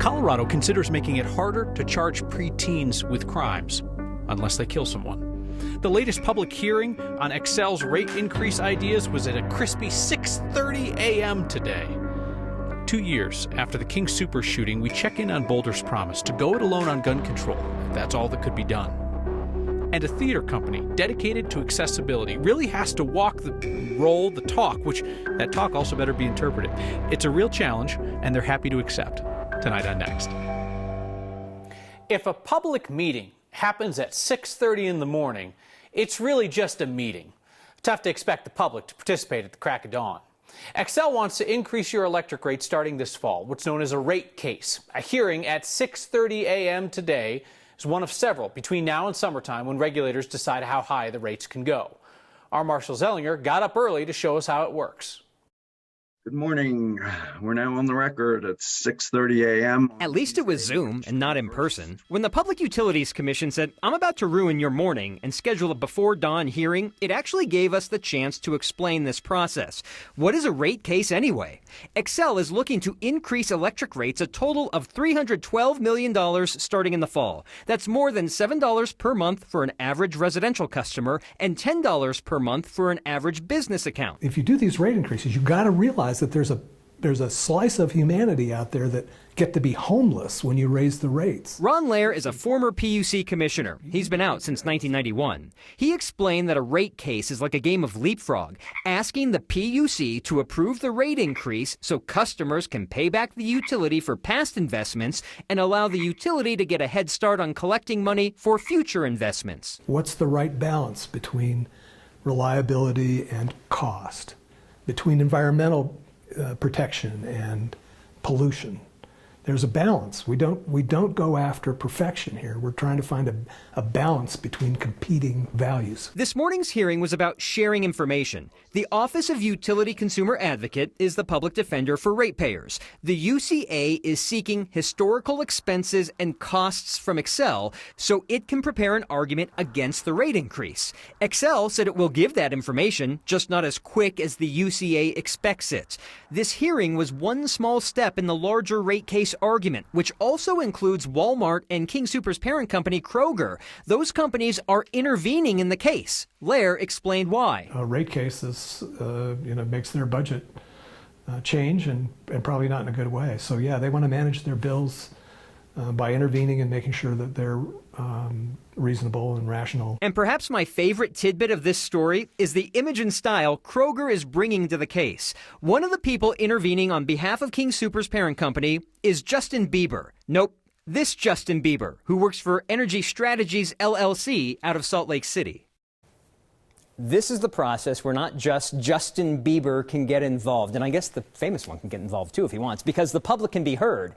Colorado considers making it harder to charge preteens with crimes, unless they kill someone. The latest public hearing on Xcel's rate increase ideas was at a crispy 6:30 a.m. today. 2 years after the King Soopers shooting, we check in on Boulder's promise to go it alone on gun control, if that's all that could be done. And a theater company dedicated to accessibility really has to walk the talk, which that talk also better be interpreted. It's a real challenge, and they're happy to accept. Tonight on Next. If a public meeting happens at 6:30 in the morning, it's really just a meeting. Tough to expect the public to participate at the crack of dawn. Xcel wants to increase your electric rate starting this fall, what's known as a rate case. A hearing at 6:30 a.m. today is one of several between now and summertime when regulators decide how high the rates can go. Our Marshall Zellinger got up early to show us how it works. Good morning. We're now on the record at 6:30 a.m. At least it was Zoom and not in person. When the Public Utilities Commission said, "I'm about to ruin your morning," and schedule a before dawn hearing, it actually gave us the chance to explain this process. What is a rate case anyway? Xcel is looking to increase electric rates a total of $312 million starting in the fall. That's more than $7 per month for an average residential customer and $10 per month for an average business account. If you do these rate increases, you've got to realize that there's a slice of humanity out there that get to be homeless when you raise the rates. Ron Lair is a former PUC commissioner. He's been out since 1991. He explained that a rate case is like a game of leapfrog, asking the PUC to approve the rate increase so customers can pay back the utility for past investments and allow the utility to get a head start on collecting money for future investments. What's the right balance between reliability and cost, between environmental protection and pollution? There's a balance. We don't go after perfection here. We're trying to find a balance between competing values. This morning's hearing was about sharing information. The Office of Utility Consumer Advocate is the public defender for ratepayers. The UCA is seeking historical expenses and costs from Xcel so it can prepare an argument against the rate increase. Xcel said it will give that information, just not as quick as the UCA expects it. This hearing was one small step in the larger rate case argument, which also includes Walmart and King Soopers' parent company, Kroger. Those companies are intervening in the case. Lair explained why. A rate case is, makes their budget change and probably not in a good way. So yeah, they want to manage their bills by intervening and making sure that they're reasonable and rational. And perhaps my favorite tidbit of this story is the image and style Kroger is bringing to the case. One of the people intervening on behalf of King Soopers' parent company is Justin Bieber. Nope, this Justin Bieber, who works for Energy Strategies LLC out of Salt Lake City. This is the process where not just Justin Bieber can get involved, and I guess the famous one can get involved too if he wants, because the public can be heard.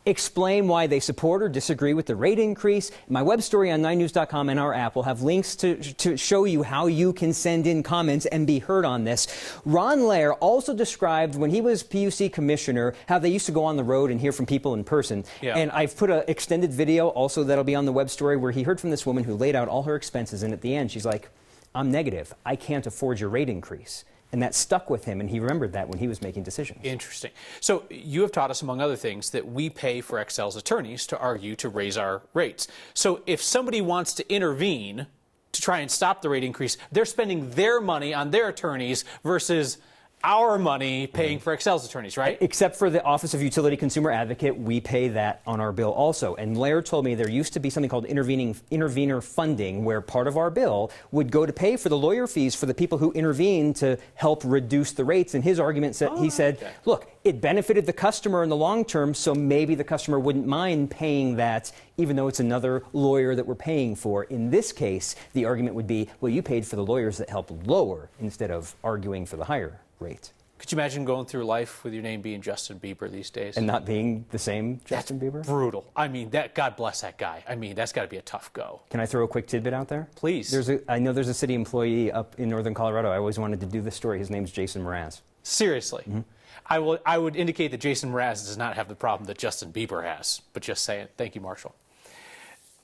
Explain why they support or disagree with the rate increase. My web story on 9news.com and our app will have links to show you how you can send in comments and be heard on this. Ron Lair also described when he was PUC commissioner how they used to go on the road and hear from people in person. Yeah. And I've put an extended video also that'll be on the web story where he heard from this woman who laid out all her expenses, and at the end she's like, "I'm negative. I can't afford your rate increase." And that stuck with him, and he remembered that when he was making decisions. Interesting. So you have taught us, among other things, that we pay for Xcel's attorneys to argue to raise our rates. So if somebody wants to intervene to try and stop the rate increase, they're spending their money on their attorneys versus our money paying for Xcel's attorneys, right? Except for the Office of Utility Consumer Advocate, we pay that on our bill also. And Lair told me there used to be something called intervener funding, where part of our bill would go to pay for the lawyer fees for the people who intervene to help reduce the rates. And his argument said, he said, look, it benefited the customer in the long term, so maybe the customer wouldn't mind paying that, even though it's another lawyer that we're paying for. In this case, the argument would be, well, you paid for the lawyers that help lower instead of arguing for the higher rate. Could you imagine going through life with your name being Justin Bieber these days? And not being the same Justin Bieber? Brutal. I mean, God bless that guy. I mean, that's got to be a tough go. Can I throw a quick tidbit out there? Please. I know there's a city employee up in northern Colorado. I always wanted to do this story. His name's Jason Mraz. Seriously? Mm-hmm. I would indicate that Jason Mraz does not have the problem that Justin Bieber has, but just saying. Thank you, Marshall.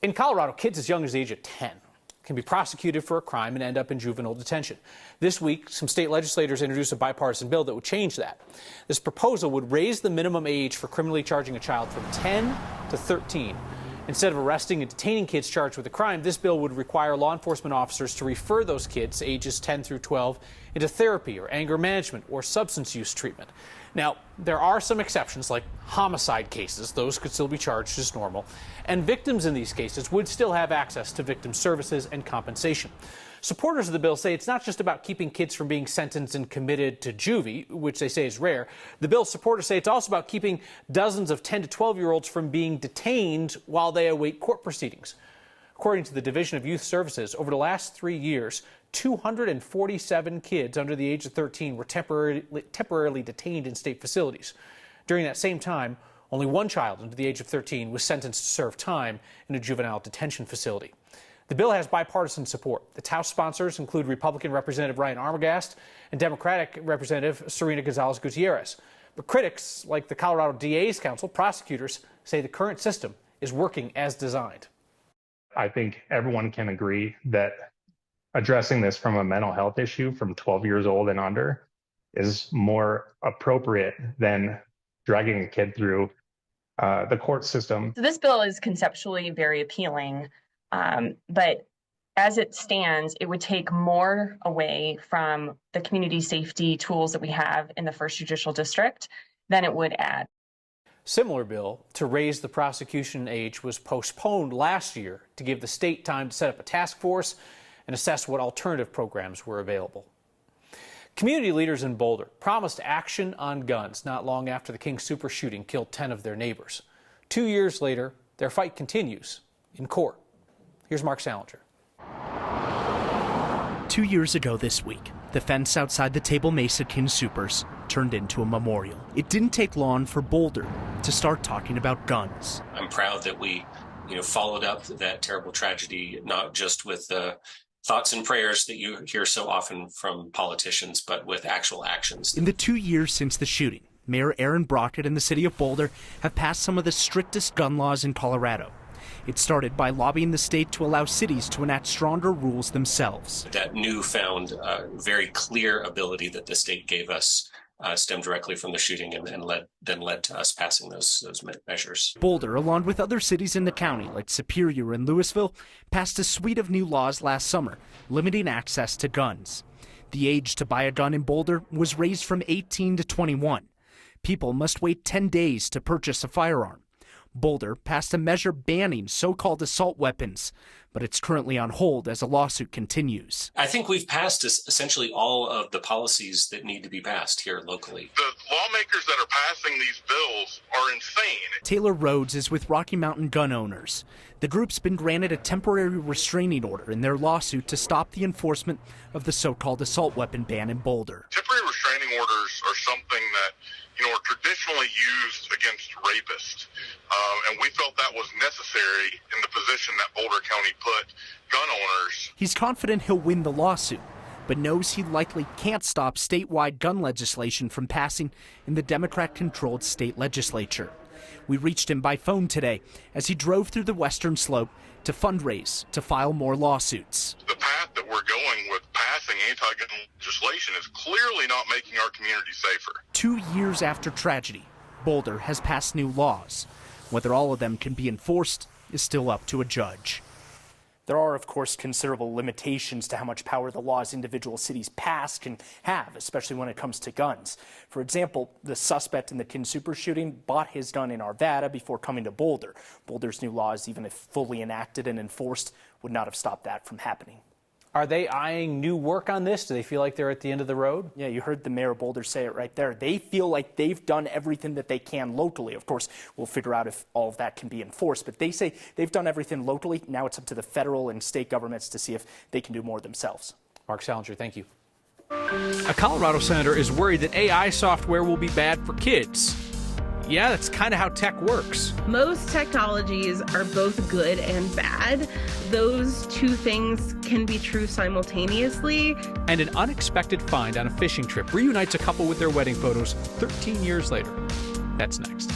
In Colorado, kids as young as the age of 10 can be prosecuted for a crime and end up in juvenile detention. This week, some state legislators introduced a bipartisan bill that would change that. This proposal would raise the minimum age for criminally charging a child from 10 to 13. Instead of arresting and detaining kids charged with a crime, this bill would require law enforcement officers to refer those kids, ages 10 through 12, into therapy or anger management or substance use treatment. Now, there are some exceptions, like homicide cases. Those could still be charged as normal. And victims in these cases would still have access to victim services and compensation. Supporters of the bill say it's not just about keeping kids from being sentenced and committed to juvie, which they say is rare. The bill's supporters say it's also about keeping dozens of 10 to 12-year-olds from being detained while they await court proceedings. According to the Division of Youth Services, over the last 3 years, 247 kids under the age of 13 were temporarily detained in state facilities. During that same time, only one child under the age of 13 was sentenced to serve time in a juvenile detention facility. The bill has bipartisan support. Its House sponsors include Republican Representative Ryan Armagast and Democratic Representative Serena Gonzalez-Gutierrez. But critics, like the Colorado DA's Council, prosecutors, say the current system is working as designed. I think everyone can agree that addressing this from a mental health issue from 12 years old and under is more appropriate than dragging a kid through the court system. So this bill is conceptually very appealing. But as it stands, it would take more away from the community safety tools that we have in the First Judicial District than it would add. Similar bill to raise the prosecution age was postponed last year to give the state time to set up a task force and assess what alternative programs were available. Community leaders in Boulder promised action on guns not long after the King Soopers shooting killed 10 of their neighbors. 2 years later, their fight continues in court. Here's Mark Salinger. 2 years ago this week, the fence outside the Table Mesa King Soopers turned into a memorial. It didn't take long for Boulder to start talking about guns. I'm proud that we, followed up that terrible tragedy, not just with the thoughts and prayers that you hear so often from politicians, but with actual actions. In the 2 years since the shooting, Mayor Aaron Brockett and the city of Boulder have passed some of the strictest gun laws in Colorado. It started by lobbying the state to allow cities to enact stronger rules themselves. That newfound, very clear ability that the state gave us stemmed directly from the shooting and led to us passing those measures. Boulder, along with other cities in the county like Superior and Louisville, passed a suite of new laws last summer, limiting access to guns. The age to buy a gun in Boulder was raised from 18 to 21. People must wait 10 days to purchase a firearm. Boulder passed a measure banning so-called assault weapons, but it's currently on hold as a lawsuit continues. I think we've passed essentially all of the policies that need to be passed here locally. The lawmakers that are passing these bills are insane. Taylor Rhodes is with Rocky Mountain Gun Owners. The group's been granted a temporary restraining order in their lawsuit to stop the enforcement of the so-called assault weapon ban in Boulder. Temporary restraining orders are something that are traditionally used against rapists. And we felt that was necessary in the position that Boulder County put gun owners. He's confident he'll win the lawsuit, but knows he likely can't stop statewide gun legislation from passing in the Democrat-controlled state legislature. We reached him by phone today as he drove through the western slope to fundraise to file more lawsuits. The path that we're going with passing anti-gun legislation is clearly not making our community safer. 2 years after tragedy, Boulder has passed new laws. Whether all of them can be enforced is still up to a judge. There are, of course, considerable limitations to how much power the laws individual cities pass can have, especially when it comes to guns. For example, the suspect in the King Soopers shooting bought his gun in Arvada before coming to Boulder. Boulder's new laws, even if fully enacted and enforced, would not have stopped that from happening. Are they eyeing new work on this? Do they feel like they're at the end of the road? Yeah, you heard the mayor of Boulder say it right there. They feel like they've done everything that they can locally. Of course, we'll figure out if all of that can be enforced, but they say they've done everything locally. Now it's up to the federal and state governments to see if they can do more themselves. Mark Salinger, thank you. A Colorado senator is worried that AI software will be bad for kids. Yeah, that's kind of how tech works. Most technologies are both good and bad. Those two things can be true simultaneously. And an unexpected find on a fishing trip reunites a couple with their wedding photos 13 years later. That's next.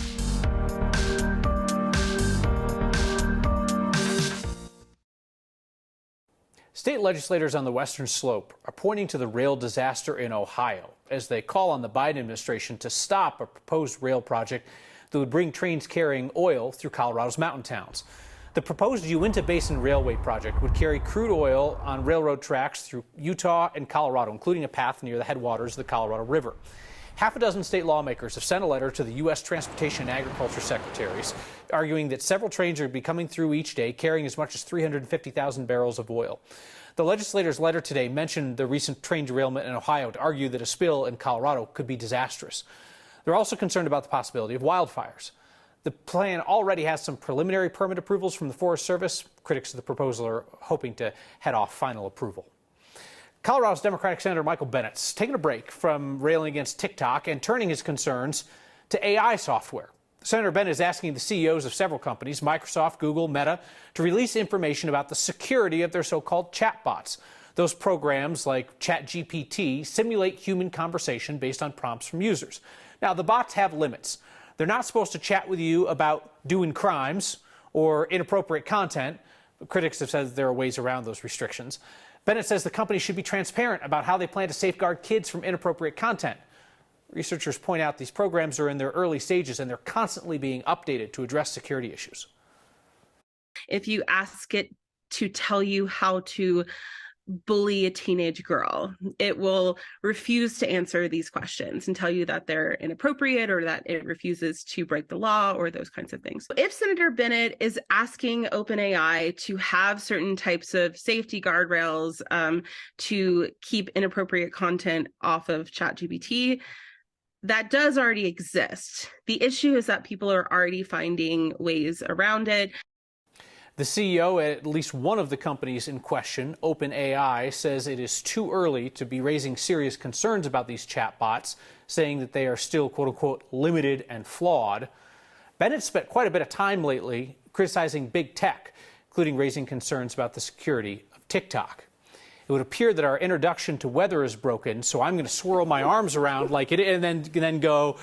State legislators on the Western Slope are pointing to the rail disaster in Ohio as they call on the Biden administration to stop a proposed rail project that would bring trains carrying oil through Colorado's mountain towns. The proposed Uinta Basin Railway project would carry crude oil on railroad tracks through Utah and Colorado, including a path near the headwaters of the Colorado River. Half a dozen state lawmakers have sent a letter to the U.S. Transportation and Agriculture secretaries, arguing that several trains are be coming through each day carrying as much as 350,000 barrels of oil. The legislators' letter today mentioned the recent train derailment in Ohio to argue that a spill in Colorado could be disastrous. They're also concerned about the possibility of wildfires. The plan already has some preliminary permit approvals from the Forest Service. Critics of the proposal are hoping to head off final approval. Colorado's Democratic Senator Michael Bennett's taking a break from railing against TikTok and turning his concerns to AI software. Senator Bennett is asking the CEOs of several companies, Microsoft, Google, Meta, to release information about the security of their so-called chatbots. Those programs like ChatGPT simulate human conversation based on prompts from users. Now, the bots have limits. They're not supposed to chat with you about doing crimes or inappropriate content. But critics have said that there are ways around those restrictions. Bennett says the company should be transparent about how they plan to safeguard kids from inappropriate content. Researchers point out these programs are in their early stages and they're constantly being updated to address security issues. If you ask it to tell you how to bully a teenage girl, it will refuse to answer these questions and tell you that they're inappropriate or that it refuses to break the law or those kinds of things. If Senator Bennett is asking OpenAI to have certain types of safety guardrails to keep inappropriate content off of ChatGPT, that does already exist. The issue is that people are already finding ways around it. The CEO at least one of the companies in question, OpenAI, says it is too early to be raising serious concerns about these chatbots, saying that they are still, quote unquote, limited and flawed. Bennett spent quite a bit of time lately criticizing big tech, including raising concerns about the security of TikTok. It would appear that our introduction to weather is broken, so I'm going to swirl my arms around like it and then go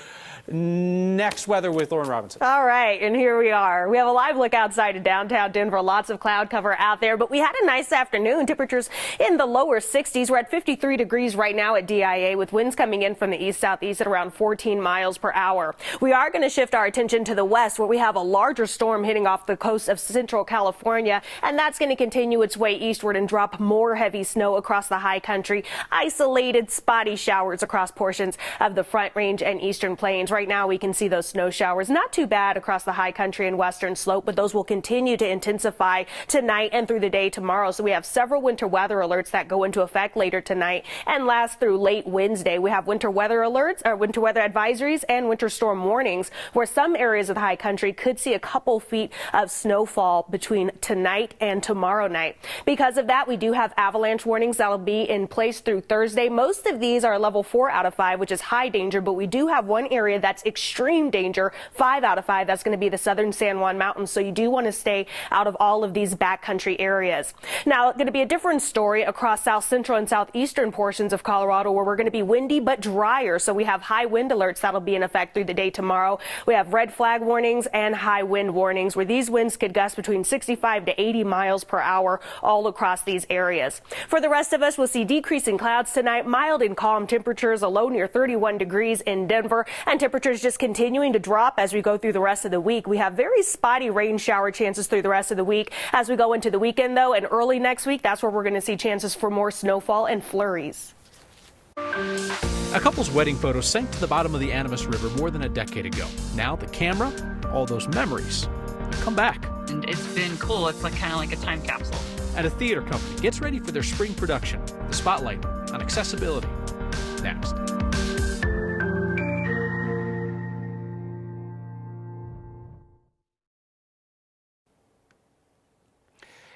next weather with Lauren Robinson. All right, and here we are. We have a live look outside of downtown Denver. Lots of cloud cover out there, but we had a nice afternoon. Temperatures in the lower 60s. We're at 53 degrees right now at DIA with winds coming in from the east-southeast at around 14 miles per hour. We are going to shift our attention to the west where we have a larger storm hitting off the coast of central California, and that's going to continue its way eastward and drop more heavy snow across the high country. Isolated spotty showers across portions of the Front Range and eastern plains. Right now we can see those snow showers not too bad across the high country and western slope, but those will continue to intensify tonight and through the day tomorrow. So we have several winter weather alerts that go into effect later tonight and last through late Wednesday. We have winter weather alerts or winter weather advisories and winter storm warnings where some areas of the high country could see a couple feet of snowfall between tonight and tomorrow night. Because of that, we do have avalanche warnings that'll be in place through Thursday. Most of these are level 4 out of 5, which is high danger, but we do have one area that's extreme danger, 5 out of 5. That's going to be the southern San Juan Mountains. So you do want to stay out of all of these backcountry areas. Now, it's going to be a different story across south central and southeastern portions of Colorado where we're going to be windy but drier. So we have high wind alerts that'll be in effect through the day tomorrow. We have red flag warnings and high wind warnings where these winds could gust between 65 to 80 miles per hour all across these areas. For the rest of us, we'll see decreasing clouds tonight, mild and calm temperatures, a low near 31 degrees in Denver, and temperatures just continuing to drop as we go through the rest of the week. We have very spotty rain shower chances through the rest of the week. As we go into the weekend, though, and early next week, that's where we're going to see chances for more snowfall and flurries. A couple's wedding photos sank to the bottom of the Animas River more than a decade ago. Now the camera, all those memories, come back. And it's been cool. It's kind of like a time capsule. And a theater company gets ready for their spring production. The spotlight on accessibility. Next.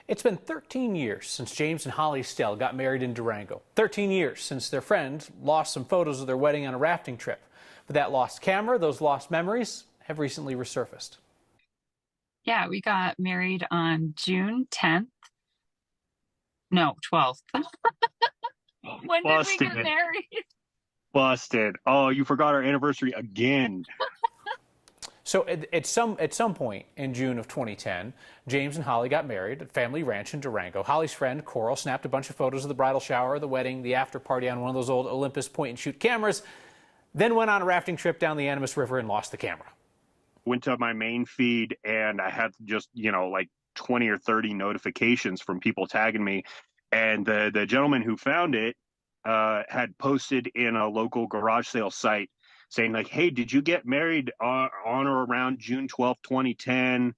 It's been 13 years since James and Holly Stell got married in Durango. 13 years since their friend lost some photos of their wedding on a rafting trip. But that lost camera, those lost memories, have recently resurfaced. Yeah, we got married on June 10th. No, 12th. When did we get married? Busted. Oh, you forgot our anniversary again. So at some point in June of 2010, James and Holly got married at family ranch in Durango. Holly's friend Coral snapped a bunch of photos of the bridal shower, the wedding, the after party on one of those old Olympus point-and-shoot cameras, then went on a rafting trip down the Animas River and lost the camera. Went to my main feed and I had just, like 20 or 30 notifications from people tagging me. And the gentleman who found it had posted in a local garage sale site saying like, hey, did you get married on or around June 12th, 2010?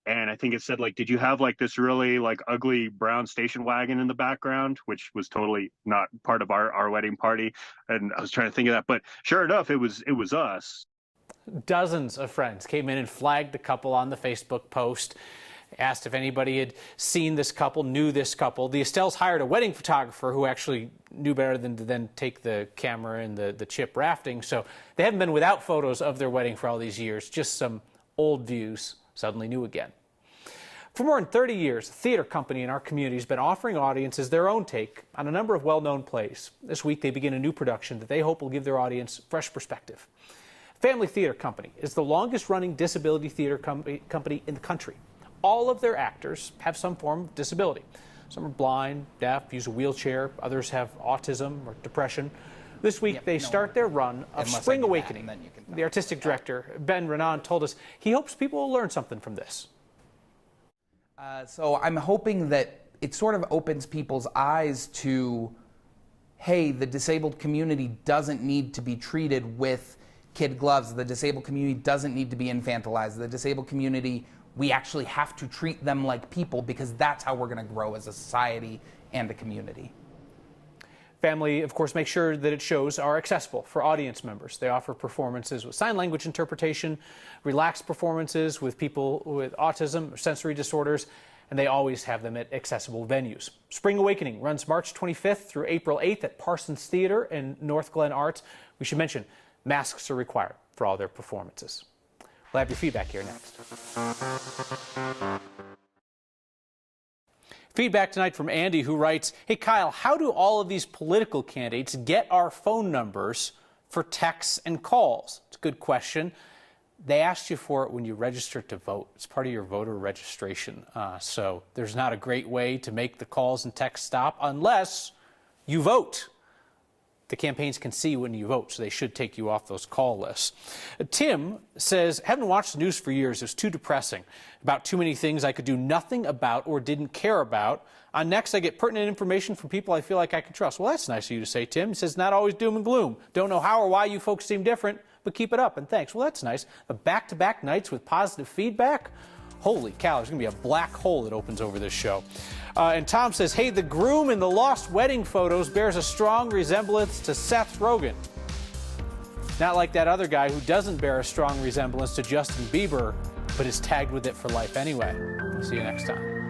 And I think it said like, did you have like this really like ugly brown station wagon in the background, which was totally not part of our wedding party. And I was trying to think of that, but sure enough, it was us. Dozens of friends came in and flagged the couple on the Facebook post, asked if anybody had seen this couple, knew this couple. The Estelles hired a wedding photographer who actually knew better than to then take the camera and the chip rafting. So they haven't been without photos of their wedding for all these years, just some old views suddenly new again. For more than 30 years, a theater company in our community has been offering audiences their own take on a number of well-known plays. This week they begin a new production that they hope will give their audience fresh perspective. Family Theater Company is the longest-running disability theater company in the country. All of their actors have some form of disability. Some are blind, deaf, use a wheelchair. Others have autism or depression. This week, they start their run of Spring Awakening. The artistic director, Ben Renan, told us he hopes people will learn something from this. So I'm hoping that it sort of opens people's eyes to, hey, the disabled community doesn't need to be treated with kid gloves. The disabled community doesn't need to be infantilized. The disabled community, we actually have to treat them like people because that's how we're going to grow as a society and a community. Family, of course, make sure that its shows are accessible for audience members. They offer performances with sign language interpretation, relaxed performances with people with autism or sensory disorders, and they always have them at accessible venues. Spring Awakening runs March 25th through April 8th at Parsons Theater in North Glen Arts. We should mention, masks are required for all their performances. We'll have your feedback here next. Feedback tonight from Andy, who writes, hey, Kyle, how do all of these political candidates get our phone numbers for texts and calls? It's a good question. They asked you for it when you registered to vote. It's part of your voter registration. So there's not a great way to make the calls and texts stop unless you vote. The campaigns can see when you vote, so they should take you off those call lists. Tim says, haven't watched the news for years. It was too depressing. About too many things I could do nothing about or didn't care about. On Next, I get pertinent information from people I feel like I can trust. Well, that's nice of you to say, Tim. He says, not always doom and gloom. Don't know how or why you folks seem different, but keep it up, and thanks. Well, that's nice. But back-to-back nights with positive feedback? Holy cow, there's going to be a black hole that opens over this show. And Tom says, hey, the groom in the lost wedding photos bears a strong resemblance to Seth Rogen. Not like that other guy who doesn't bear a strong resemblance to Justin Bieber, but is tagged with it for life anyway. See you next time.